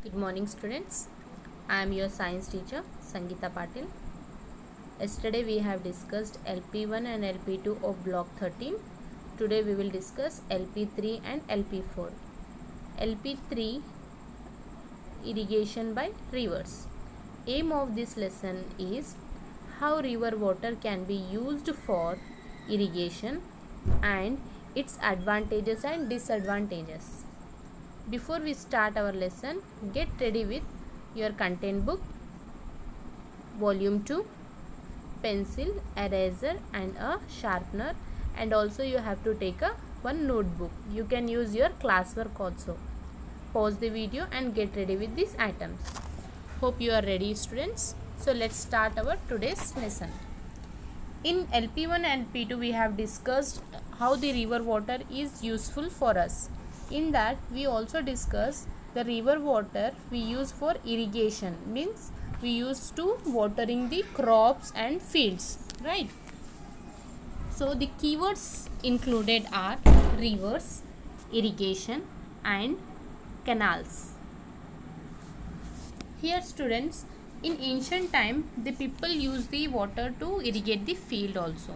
Good morning students. I am your science teacher Sangeeta Patil. Yesterday we have discussed LP1 and LP2 of block 13. Today we will discuss LP3 and LP4. LP3 irrigation by rivers. Aim of this lesson is how river water can be used for irrigation and its advantages and disadvantages. Before we start our lesson, get ready with your content book, volume 2, pencil, eraser and a sharpener, and also you have to take one notebook. You can use your classwork also. Pause the video and get ready with these items. Hope you are ready students. So let's start our today's lesson. In LP1 and LP2 we have discussed how the river water is useful for us. In that we also discuss the river water we use for irrigation, means we use to watering the crops and fields, right? So the keywords included are rivers, irrigation and canals. Here students, in ancient time the people used the water to irrigate the field also.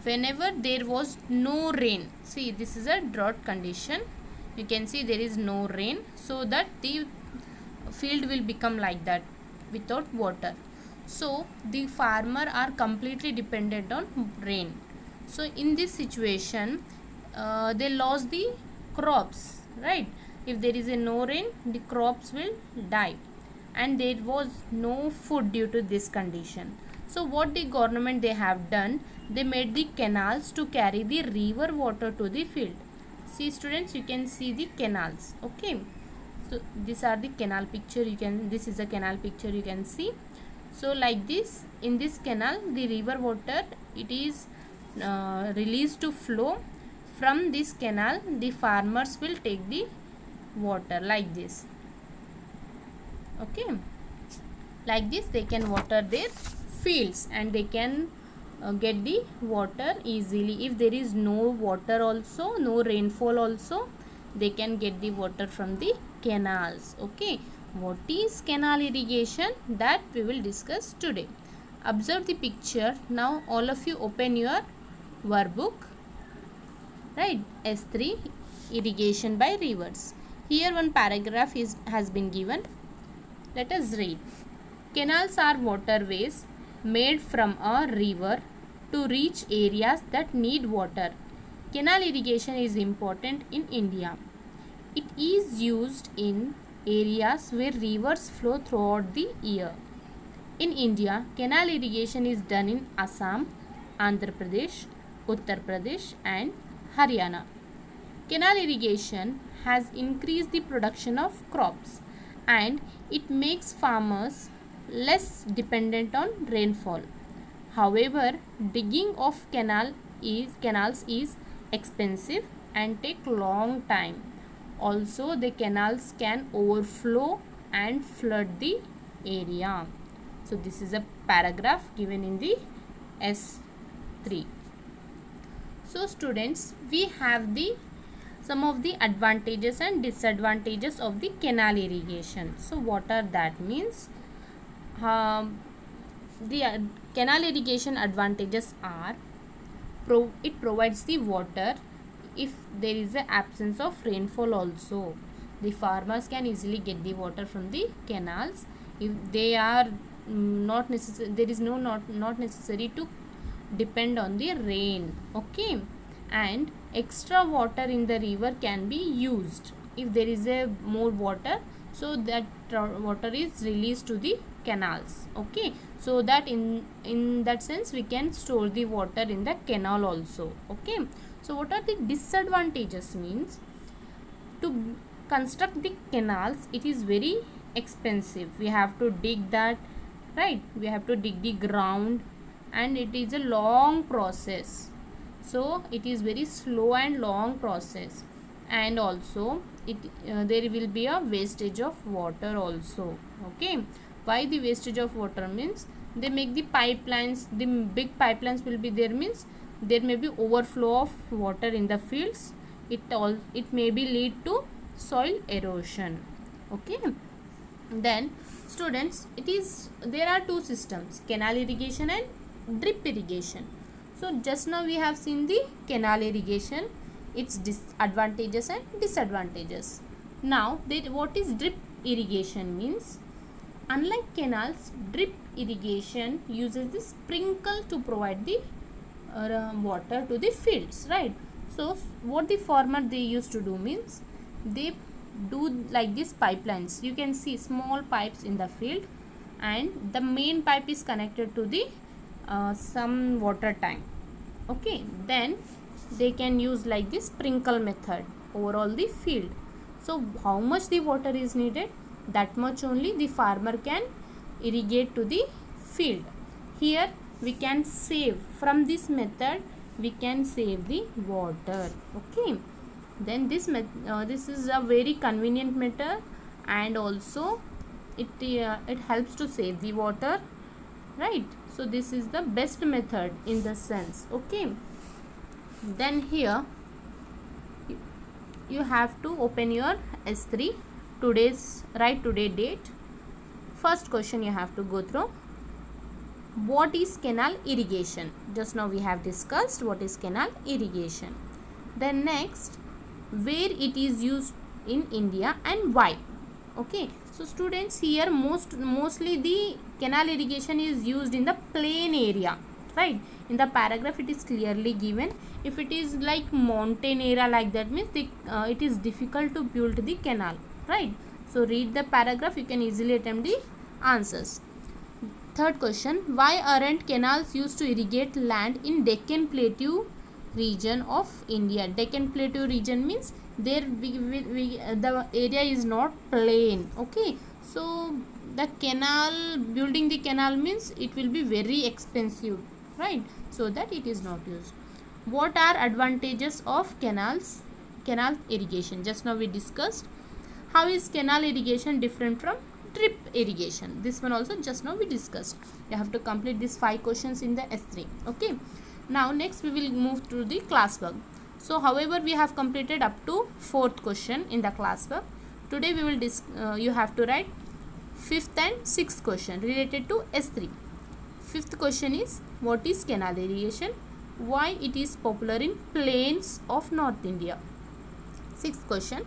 Whenever there was no rain, see this is a drought condition, you can see there is no rain, so that the field will become like that without water. So the farmer are completely dependent on rain. So in this situation they lost the crops, right? If there is no rain, the crops will die and there was no food due to this condition. So what the government they have done, they made the canals to carry the river water to the field. See students, you can see the canals. Okay, so these are the canal picture. This is a canal picture you can see. So like this, in this canal the river water, it is released to flow. From this canal the farmers will take the water like this. Okay, like this they can water their fields and they can get the water easily. If there is no water also, no rainfall also, they can get the water from the canals. Okay, what is canal irrigation, that we will discuss today. Observe the picture. Now all of you open your workbook, right? S3, irrigation by rivers. Here one paragraph has been given. Let us read. Canals are waterways made from a river to reach areas that need water. Canal irrigation is important in India. It is used in areas where rivers flow throughout the year. In India, canal irrigation is done in Assam, Andhra Pradesh, Uttar Pradesh and Haryana. Canal irrigation has increased the production of crops and it makes farmers less dependent on rainfall. However, digging of canals is expensive and take long time. Also, the canals can overflow and flood the area. So this is a paragraph given in the S3. So students, we have some of the advantages and disadvantages of the canal irrigation. So what are that means? The canal irrigation advantages are it provides the water if there is an absence of rainfall also. The farmers can easily get the water from the canals. If they are not necessary, there is not necessary to depend on the rain. Okay, and extra water in the river can be used. If there is a more water, so that water is released to the canals. Okay, so that in that sense we can store the water in the canal also. Okay, so what are the disadvantages means? To construct the canals, it is very expensive. We have to dig that, right? We have to dig the ground and it is a long process. So it is very slow and long process, and also there will be a wastage of water also. Okay, why the wastage of water means? They make the pipelines, the big pipelines will be there, means there may be overflow of water in the fields. It may be lead to soil erosion. Okay, Then students, there are two systems, canal irrigation and drip irrigation. So just now we have seen the canal irrigation, its advantages and disadvantages. Now what is drip irrigation means? Unlike canals, drip irrigation uses the sprinkle to provide the water to the fields, right? So what the farmer they used to do means, they do like these pipelines. You can see small pipes in the field, and the main pipe is connected to the some water tank. Okay, then they can use like this sprinkle method over all the field. So how much the water is needed, that much only the farmer can irrigate to the field. Here we can save, from this method we can save the water. Okay, then this is a very convenient method, and also it helps to save the water, right? So this is the best method in the sense. Okay, then here you have to open your S3, write today date. First question you have to go through, what is canal irrigation? Just now we have discussed what is canal irrigation. Then next, where it is used in India and why. Okay, so students, here mostly the canal irrigation is used in the plain area, right? In the paragraph it is clearly given. If it is like mountain area like that, means it is difficult to build the canal, right? So read the paragraph, you can easily attempt the answers. Third question, why aren't canals used to irrigate land in Deccan Plateau region of India? Deccan Plateau region means there the area is not plain. Okay, so the canal, building the canal means it will be very expensive, right? So that it is not used. What are advantages of canal irrigation? Just now we discussed. How is canal irrigation different from drip irrigation? This one also just now we discussed. You have to complete these 5 questions in the S3. Okay, now next we will move to the classwork. So however we have completed up to 4th question in the classwork. Today we will you have to write 5th and 6th question related to S3. 5th question is, what is canal irrigation? Why it is popular in plains of North India? 6th question,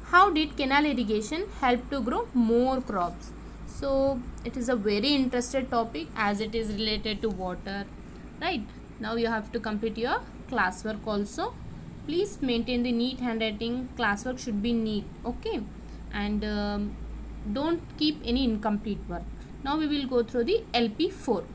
how did canal irrigation help to grow more crops? So it is a very interesting topic as it is related to water, right? Now you have to complete your classwork also. Please maintain the neat handwriting. Classwork should be neat, okay? And don't keep any incomplete work. Now we will go through the LP4.